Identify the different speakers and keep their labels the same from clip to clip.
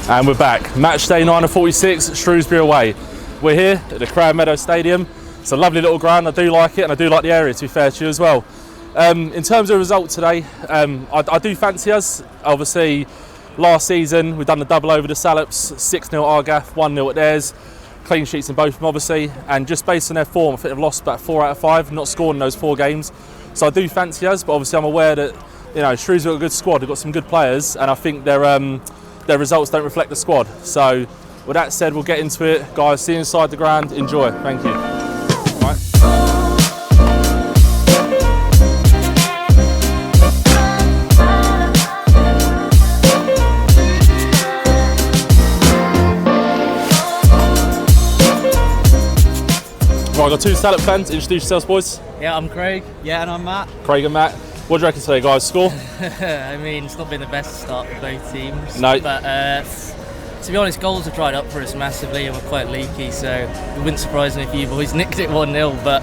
Speaker 1: And we're back. Match day 9:46, Shrewsbury away. We're here at the Crown Meadow Stadium. It's a lovely little ground, I do like it, and I do like the area, to be fair to you as well. In terms of result today, I do fancy us. Obviously, last season we've done the double over the Sallops, 6-0 Argath, 1-0 at theirs. Clean sheets in both of them, obviously, and just based on their form, I think they've lost about 4 out of 5, not scored in those 4 games. So I do fancy us, but obviously I'm aware that Shrewsbury got a good squad, they've got some good players, and I think their results don't reflect the squad. So with that said, we'll get into it. Guys, see you inside the ground. Enjoy. Thank you. Right. Right, I've got 2 Salop fans. Introduce yourselves, boys.
Speaker 2: Yeah, I'm Craig. Yeah, and I'm Matt.
Speaker 1: Craig and Matt. What do you reckon today, guys? Score?
Speaker 2: I mean, it's not been the best start for both teams.
Speaker 1: No.
Speaker 2: But to be honest, goals have dried up for us massively and we're quite leaky, so it wouldn't surprise me if you boys nicked it 1-0. But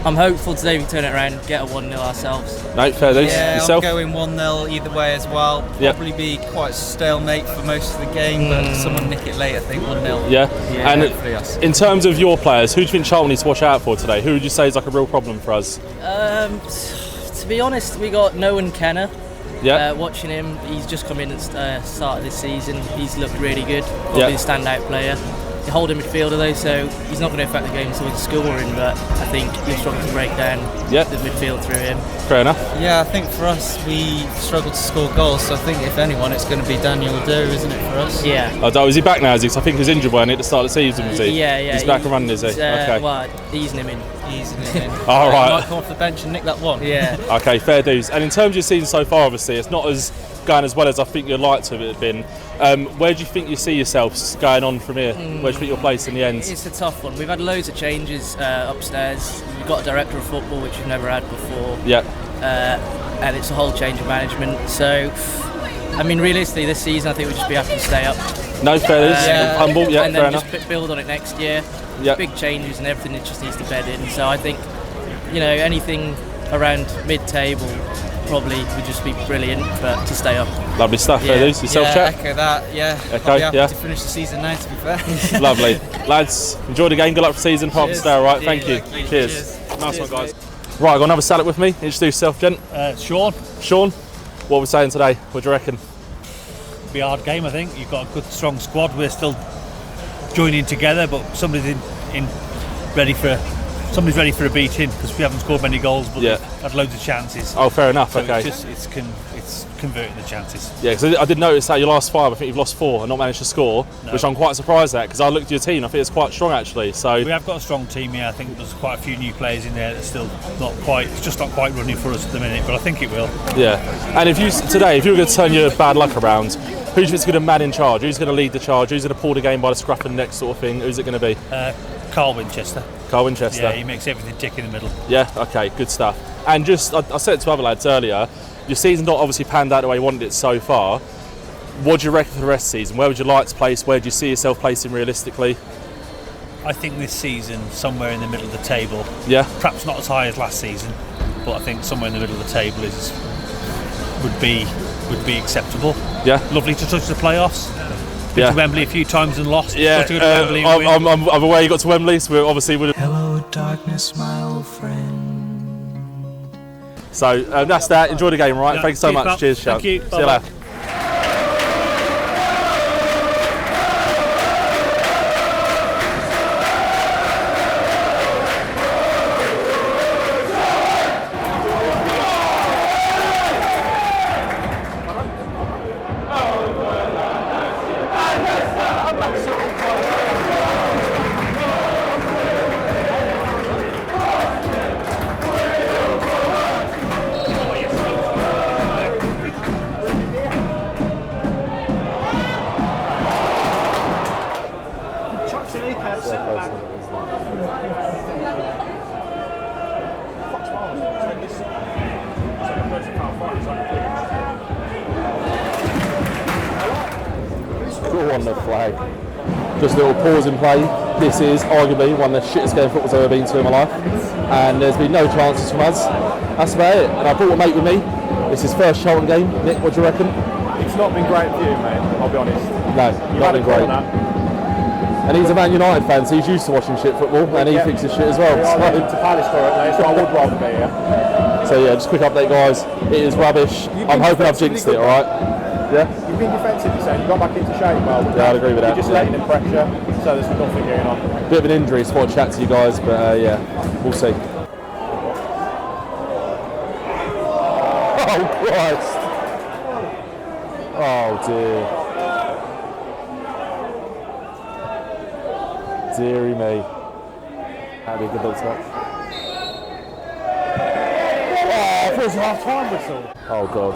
Speaker 2: I'm hopeful today we turn it around and get a 1-0 ourselves.
Speaker 1: No, fair dues.
Speaker 3: Yeah,
Speaker 1: Yourself?
Speaker 3: I'm going 1-0 either way as well. Probably be quite a stalemate for most of the game, but someone nick it late, I think 1-0.
Speaker 1: Yeah. And
Speaker 3: hopefully us.
Speaker 1: In terms of your players, who do you think Charlton needs to watch out for today? Who would you say is like a real problem for us?
Speaker 2: To be honest, we got Noah Kenner.
Speaker 1: Yeah.
Speaker 2: Watching him, he's just come in at the start of this season. He's looked really good. Probably a standout player. He's a holding midfielder though, so he's not going to affect the game until he's scoring. But I think we've struggled to break down the midfield through him.
Speaker 1: Fair enough.
Speaker 3: Yeah, I think for us, we struggled to score goals. So I think if anyone, it's going to be Daniel Doe, isn't it, for us?
Speaker 2: Yeah.
Speaker 1: Oh, is he back now? Is he? 'Cause I think he was injured when at the start of the season, was he?
Speaker 2: Yeah.
Speaker 1: He's back and running, is he? Okay.
Speaker 2: Well, easing him in.
Speaker 1: All right.
Speaker 3: He might come off the bench and nick that one.
Speaker 2: Yeah.
Speaker 1: Okay, fair dues. And in terms of your season so far, obviously, it's not as going as well as I think you'd like to have been. Where do you think you see yourselves going on from here? Where do you think you'll place in the end?
Speaker 2: It's a tough one. We've had loads of changes upstairs. We've got a director of football, which we've never had before.
Speaker 1: Yeah.
Speaker 2: And it's a whole change of management. So, I mean, realistically, this season, I think we'll just be happy to stay up.
Speaker 1: No, fair dues. Humble,
Speaker 2: and
Speaker 1: fair
Speaker 2: then
Speaker 1: enough.
Speaker 2: just build on it next year.
Speaker 1: Yeah.
Speaker 2: Big changes and everything that just needs to bed in. So I think, anything around mid-table probably would just be brilliant to stay up.
Speaker 1: Lovely stuff, fair dues. Yourself, chap?
Speaker 3: Echo that,
Speaker 1: Echo,
Speaker 3: I'll be happy to finish the season now, to be fair.
Speaker 1: Lovely. Lads, enjoy the game, good luck for the season. Hope to stay all right. Thank you.
Speaker 3: Cheers.
Speaker 1: Nice one, guys. Right, I've got another salad with me. Introduce yourself, gent.
Speaker 4: Sean.
Speaker 1: Sean, what are we saying today? What do you reckon?
Speaker 4: Be a hard game, I think. You've got a good, strong squad. We're still joining together, but somebody's ready for a beating because we haven't scored many goals, but we've had loads of chances.
Speaker 1: Oh, fair enough.
Speaker 4: So
Speaker 1: okay.
Speaker 4: It's converting the chances.
Speaker 1: Yeah, because I did notice that your last 5, I think you've lost 4 and not managed to score, which I'm quite surprised at because I looked at your team. I think it's quite strong actually. So
Speaker 4: we have got a strong team. Yeah, I think there's quite a few new players in there that's still not quite. It's just not quite running for us at the minute, but I think it will. Yeah.
Speaker 1: And if you were going to turn your bad luck around, who do you think's going to man in charge? Who's going to lead the charge? Who's going to pull the game by the scruff of the neck sort of thing? Who's it going to be?
Speaker 4: Carl Winchester.
Speaker 1: Carl Winchester.
Speaker 4: Yeah, he makes everything tick in the middle.
Speaker 1: Yeah, okay, good stuff. And just, I said to other lads earlier, your season's not obviously panned out the way you wanted it so far. What do you reckon for the rest of the season? Where would you like to place? Where do you see yourself placing realistically?
Speaker 4: I think this season, somewhere in the middle of the table.
Speaker 1: Yeah.
Speaker 4: Perhaps not as high as last season, but I think somewhere in the middle of the table would be acceptable.
Speaker 1: Yeah.
Speaker 4: Lovely to touch the playoffs. Been to Wembley a few times and lost.
Speaker 1: Yeah, I'm aware you got to Wembley, so we obviously would have.
Speaker 5: Hello, darkness, my old friend.
Speaker 1: So that's that. Enjoy the game, all right?
Speaker 4: Yeah,
Speaker 1: thank you so much.
Speaker 4: Pal.
Speaker 1: Cheers, Sean.
Speaker 4: Thank you.
Speaker 1: See you later. On the flag. Just a little pause in play. This is arguably one of the shittest game footballs I've ever been to in my life, and there's been no chances from us. That's about it. And I brought a mate with me. It's his first Charlton game. Nick, what do you reckon?
Speaker 6: It's not been great for you, mate, I'll be honest.
Speaker 1: No, not been great. And he's a Man United fan, so he's used to watching shit football, and he thinks it's shit as well.
Speaker 6: I'm to Palace currently, so I would rather be here.
Speaker 1: So yeah, just quick update, guys. It is rubbish. I'm hoping I've jinxed it, alright? Yeah?
Speaker 6: You've been defensive, you say. You got back into shape well.
Speaker 1: Yeah, I'd agree with that.
Speaker 6: You're just letting him pressure, so there's nothing going on.
Speaker 1: Bit of an injury, so I want to chat to you guys, but yeah, we'll see. Oh Christ! Oh dear. Deary me. That'd be a good little touch.
Speaker 6: Oh, it was half-time whistle.
Speaker 1: Oh God.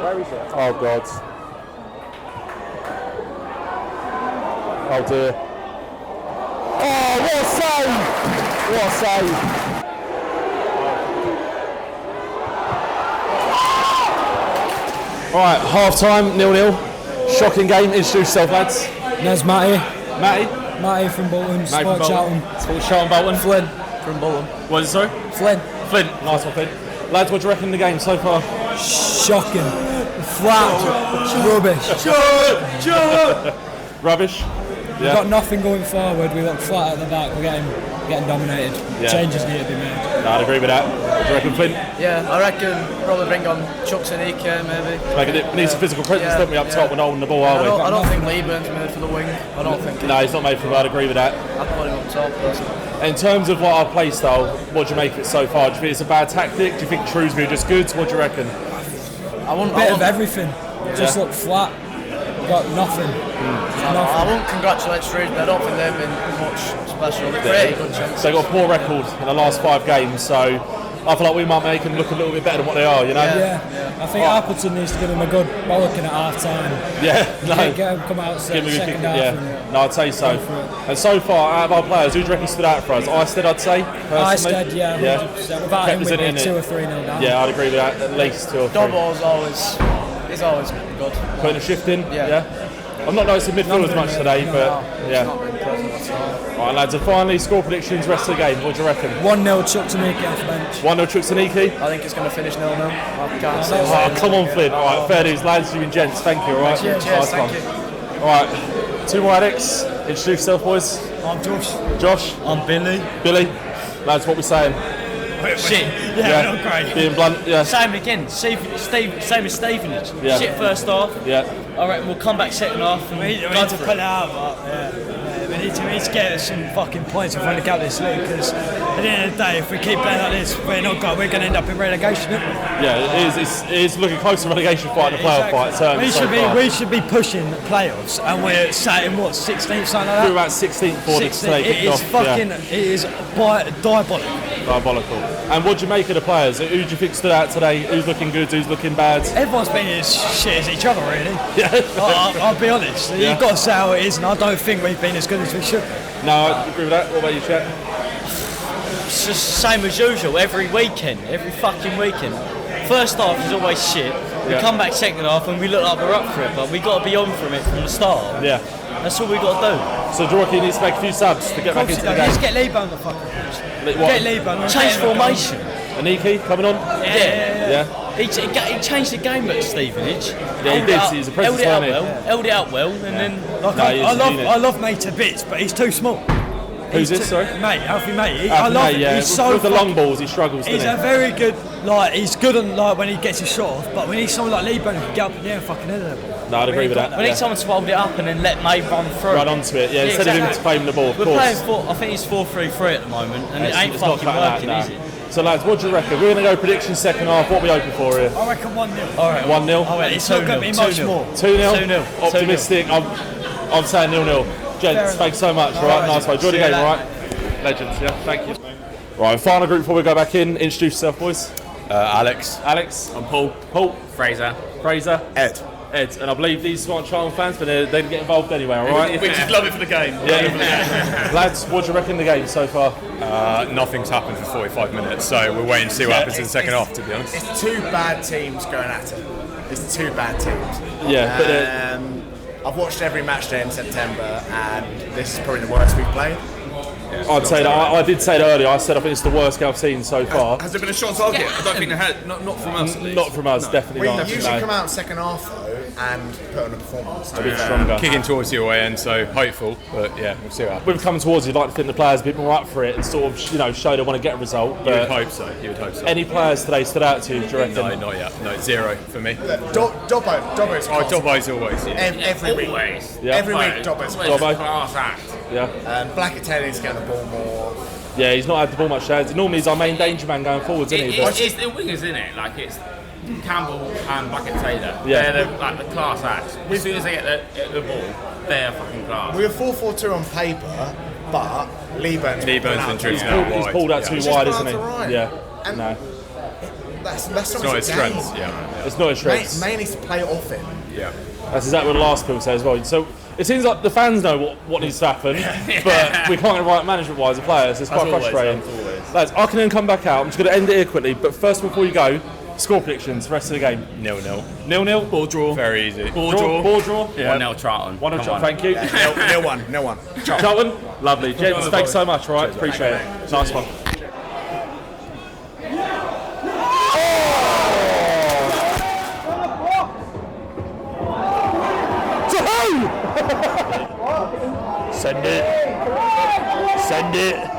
Speaker 6: Where is it?
Speaker 1: Oh God. Oh dear. Oh, what a save! What a save! Alright, half time, 0-0. Shocking game. Introduce yourself, lads.
Speaker 7: There's Matty.
Speaker 1: Matty?
Speaker 7: Matty from Bolton. Sport Charlton.
Speaker 1: Sport Charlton, Bolton.
Speaker 7: Flynn from Bolton.
Speaker 1: What is it, sorry?
Speaker 7: Flynn.
Speaker 1: Flint. Nice one, Flint. Lads, what do you reckon of the game so far?
Speaker 7: Shocking. Flat. Rubbish.
Speaker 1: Rubbish?
Speaker 7: We've got nothing going forward. We look flat at the back. We're getting dominated.
Speaker 1: Yeah.
Speaker 7: Changes need to be made.
Speaker 1: No, I'd agree with that. What do you reckon, Flint?
Speaker 2: Yeah, I reckon probably bring on Chucks and Ike maybe.
Speaker 1: It needs some physical presence, don't we, up top when holding the ball, are we?
Speaker 2: I don't think Lieburn's made for the wing. I don't think.
Speaker 1: No, he's not made for it. I'd agree with that.
Speaker 2: I'd put him up top personally.
Speaker 1: In terms of our play style, what do you make of it so far? Do you think it's a bad tactic? Do you think Shrewsbury are just good? What do you reckon?
Speaker 7: I want a bit of everything. Just look flat. We've got nothing.
Speaker 2: I won't congratulate Shrewsbury. I don't think they've been much special. They've created good chances.
Speaker 1: They got a poor record in the last 5 games, so I feel like we might make them look a little bit better than what they are, you know?
Speaker 7: Yeah. I think Appleton needs to give them a good bollocking at half time.
Speaker 1: Yeah, no.
Speaker 7: Get them come out second half.
Speaker 1: Yeah, no, I'd say so. And so far, out of our players, who do you reckon stood out for us? Istead, I'd say, personally.
Speaker 7: Istead, yeah. 100%. Without him, we'd be 2 or 3 nil down.
Speaker 1: Yeah, I'd agree with that. At least 2 or 3.
Speaker 2: Dobbo's always good.
Speaker 1: Putting a shift in. Yeah. I'm not noticing midfield as much today, but yeah. Alright, lads, and finally, score predictions, rest of the game. What do you reckon?
Speaker 7: 1-0 Chucks and Ike off the bench.
Speaker 1: 1-0 Chucks and Ike?
Speaker 2: I think it's going to finish 0-0. I can't say.
Speaker 1: Oh, come on, Flynn. Alright, fair dues, lads. You and gents. Thank you, alright?
Speaker 2: Cheers, thank you.
Speaker 1: Alright, 2 more addicts. Introduce yourself, boys.
Speaker 7: I'm Josh.
Speaker 1: Josh.
Speaker 7: I'm Billy.
Speaker 1: Billy. Lads, what we saying?
Speaker 8: Shit.
Speaker 1: Yeah,
Speaker 8: not great.
Speaker 1: Being blunt, yeah.
Speaker 8: Same again. Same as Stevenage.
Speaker 1: Yeah.
Speaker 8: Shit first half.
Speaker 1: Yeah.
Speaker 8: I reckon we'll come back second half and
Speaker 7: We need to pull it out, but we need to get some fucking points if we're going to get this league, because at the end of the day, if we keep playing like this, we're going to end up in relegation.
Speaker 1: Yeah, it is looking close to relegation fight and a playoff fight. Certainly
Speaker 7: We should be pushing the playoffs, and we're sat in what, 16th, something like that.
Speaker 1: We're about 16th for the today.
Speaker 7: It is fucking, it is diabolical.
Speaker 1: Diabolical. And what do you make of the players? Who do you think stood out today? Who's looking good? Who's looking bad?
Speaker 7: Everyone's been as shit as each other, really.
Speaker 1: Yeah.
Speaker 7: I'll be honest.
Speaker 1: Yeah.
Speaker 7: You've got to say how it is, and I don't think we've been as good as we should.
Speaker 1: No, I agree with that. What about you, Chet?
Speaker 8: it's just the same as usual. Every fucking weekend. First half is always shit. We come back second half and we look like we're up for it, but we got to be on from it from the start.
Speaker 1: Yeah.
Speaker 8: That's all we got to do.
Speaker 1: So Jorky needs to make a few subs to get back into the game.
Speaker 7: Let's get Lee-Bone the fucking pitch. Get Lee-Bone.
Speaker 8: Change formation.
Speaker 1: Aniki coming on?
Speaker 8: Yeah. He changed the game at Stevenage.
Speaker 1: Yeah, he did. He's a presence, wasn't he?
Speaker 8: Held it out well, and then.
Speaker 7: I love Mate to bits, but he's too small.
Speaker 1: Who's this, sorry?
Speaker 7: Mate, Alfie Mate.
Speaker 1: I love him.
Speaker 7: Yeah. He's so
Speaker 1: with the long balls, he struggles.
Speaker 7: He's a very good, he's good on when he gets his shot off, but we need someone like Lee-Bone who can get up in the air and fucking hit it.
Speaker 1: No, I'd agree with that.
Speaker 8: We need someone to hold it up and then let May run through.
Speaker 1: Run onto it, yeah, instead of him claiming the ball, of course.
Speaker 8: We're playing I think it's 4-3-3 at the moment, and it ain't fucking working, is it?
Speaker 1: So lads, what do you reckon? We're going to go prediction second half. What are we hoping for here?
Speaker 7: I reckon 1-0.
Speaker 8: All right,
Speaker 1: 1-0.
Speaker 7: It's not going to be much more.
Speaker 1: 2-0.
Speaker 8: 2-0.
Speaker 1: Optimistic. I'm saying 0-0. Gents, thanks so much. All right, nice one. Enjoy the game, all right? Legends, yeah. Thank you. Right, final group before we go back in. Introduce yourself, boys.
Speaker 9: Alex.
Speaker 1: I'm Paul.
Speaker 9: Fraser.
Speaker 1: Ed. And I believe these aren't Charlton fans, but they didn't get involved anyway, all right?
Speaker 9: We just love it for the game.
Speaker 1: Yeah. Lads, what do you reckon of the game so far?
Speaker 9: Nothing's happened for 45 minutes, so we're waiting to see what happens in the second half, to be honest.
Speaker 10: It's 2 bad teams going at it. It's 2 bad teams.
Speaker 1: Yeah, but
Speaker 10: I've watched every match day in September, and this is probably the worst we've played.
Speaker 1: I'd say that. I did say that earlier. I said I think it's the worst game I've seen so far.
Speaker 11: Has there been a shot on target? I don't think there has. Not from us, at least.
Speaker 1: Not from us, definitely not.
Speaker 10: We usually come out second half though and put on a performance.
Speaker 1: A bit stronger.
Speaker 9: Kicking towards the away end, so hopeful. But yeah, we'll see what happens.
Speaker 1: With coming towards, you'd like to think the players a bit more up for it and sort of, show they want to get a result.
Speaker 9: You would hope so.
Speaker 1: Any players today stood out to you, do you reckon?
Speaker 9: No, not yet. No, 0 for me.
Speaker 10: Dobbo's
Speaker 9: Dobbo's always. Yeah.
Speaker 10: Every week.
Speaker 1: Yeah.
Speaker 10: Every week, Dobbo's
Speaker 11: class act.
Speaker 1: Yeah.
Speaker 10: Blackett Taylor needs to get the ball more.
Speaker 1: Yeah, he's not had the ball much chance. Normally he's our main danger man going forwards, isn't he?
Speaker 11: It's the wingers, isn't it? Like it's Campbell and Blackett Taylor.
Speaker 1: Yeah.
Speaker 11: They're the class acts. As soon as they get the ball, they're fucking class.
Speaker 10: We were 4-4-2 on paper, but Lee Burn's
Speaker 9: been driven out wide.
Speaker 1: He's pulled out too wide, isn't he?
Speaker 10: Right.
Speaker 1: Yeah.
Speaker 10: And
Speaker 1: no.
Speaker 10: That's
Speaker 9: not his strength. Yeah.
Speaker 1: It's not his strength.
Speaker 10: May needs to play off him.
Speaker 9: Yeah.
Speaker 1: That's exactly what the last people say as well. So it seems like the fans know what needs to happen, but we can't get right management-wise the players. It's quite frustrating. Lads, I can then come back out. I'm just going to end it here quickly, but first before you go, score predictions, rest of the game.
Speaker 9: 0-0.
Speaker 1: 0-0?
Speaker 11: Ball draw.
Speaker 9: Very easy.
Speaker 1: Ball draw?
Speaker 11: Yeah. 1-0 Charlton.
Speaker 1: 1-0 Charlton, thank you.
Speaker 10: 0-1.
Speaker 1: Charlton? Lovely. Gents, thanks so much, all right? Appreciate it. Nice one.
Speaker 6: Send it.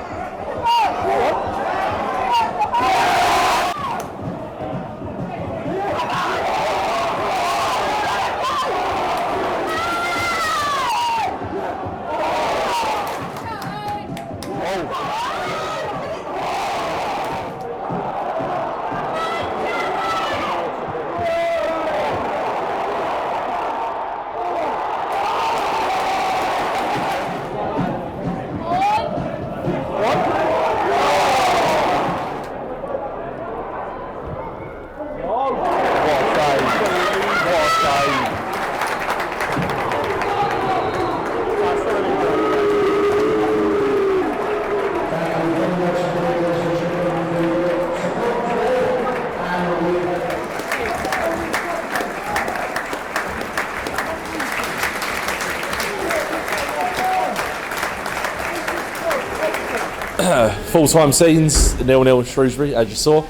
Speaker 1: Full-time scenes, 0-0 Shrewsbury, as you saw.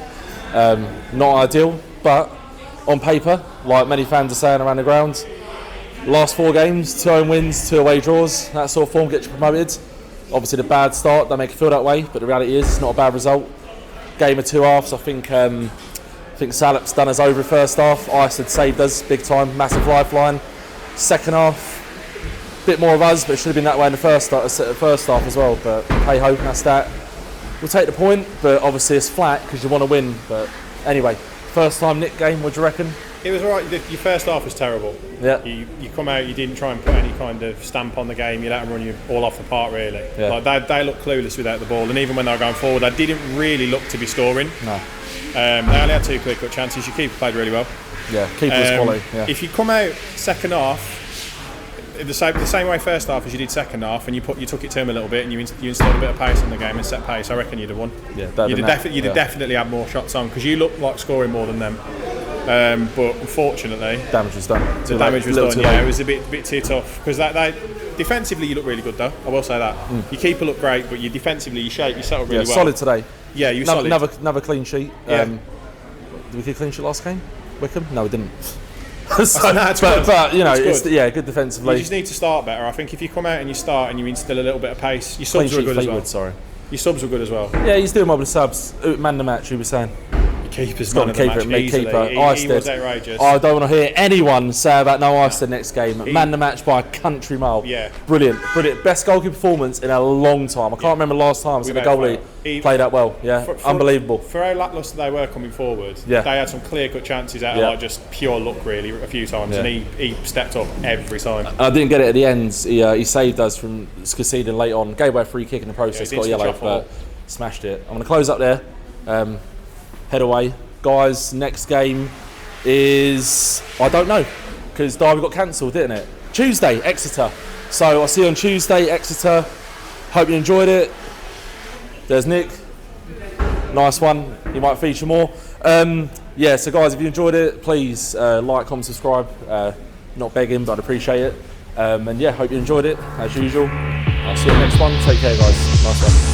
Speaker 1: Not ideal, but on paper, like many fans are saying around the ground, last 4 games, 2 home wins, 2 away draws, that sort of form gets you promoted. Obviously the bad start, don't make it feel that way, but the reality is it's not a bad result. Game of 2 halves, I think Salop's done us over the first half. Iceland saved us big time, massive lifeline. Second half, bit more of us, but it should have been that way in the first half as well. But hey ho, that's that. We'll take the point, but obviously it's flat because you want to win. But anyway, first time Nick game, what do you reckon?
Speaker 6: It was alright. Your first half was terrible.
Speaker 1: Yeah.
Speaker 6: You come out, you didn't try and put any kind of stamp on the game. You let them run you all off the park, really.
Speaker 1: Yeah.
Speaker 6: Like they looked clueless without the ball, and even when they were going forward, they didn't really look to be scoring.
Speaker 1: No.
Speaker 6: They only had 2 clear-cut chances. Your keeper played really well.
Speaker 1: Yeah, keeper was quality. Yeah.
Speaker 6: If you come out second half the same way first half as you did second half, and you took it to him a little bit, and you installed a bit of pace in the game and set pace, I reckon you'd have won.
Speaker 1: Yeah,
Speaker 6: you'd have definitely had more shots on because you looked like scoring more than them. But unfortunately,
Speaker 1: damage was done.
Speaker 6: The damage was done. Yeah, it was a bit too tough because defensively you look really good though. I will say that. Your keeper looked great, but you defensively you set up really well.
Speaker 1: Solid today.
Speaker 6: Yeah, you solid.
Speaker 1: Another clean sheet.
Speaker 6: Yeah.
Speaker 1: Did we get a clean sheet last game? Wickham? No, we didn't.
Speaker 6: But
Speaker 1: good defensively.
Speaker 6: You just need to start better. I think if you come out and you start and you instill a little bit of pace, your subs were good as well.
Speaker 1: Sorry.
Speaker 6: Your subs were good as well.
Speaker 1: Yeah, he's doing well with the subs. Man the match, who was saying?
Speaker 6: Keeper's man of the match, easily. He was outrageous.
Speaker 1: I don't want to hear anyone say about no Iceland next game. Man the match by a country mile.
Speaker 6: Yeah.
Speaker 1: Brilliant. Best goalkeeper performance in a long time. I can't remember the last time I've seen a goalie play that well. Yeah, unbelievable.
Speaker 6: For how lacklustre they were coming forward,
Speaker 1: they
Speaker 6: had some clear-cut chances out of just pure luck really a few times, and he stepped up every time.
Speaker 1: I didn't get it at the end. He saved us from conceding late on. Gave away a free kick in the process, got a yellow, but smashed it. I'm going to close up there. Head away. Guys, next game is, I don't know, because Derby got cancelled, didn't it? Tuesday, Exeter. So I'll see you on Tuesday, Exeter. Hope you enjoyed it. There's Nick. Nice one. He might feature more. So guys, if you enjoyed it, please like, comment, subscribe. Not begging, but I'd appreciate it. Hope you enjoyed it, as usual. I'll see you next one. Take care, guys. Nice one.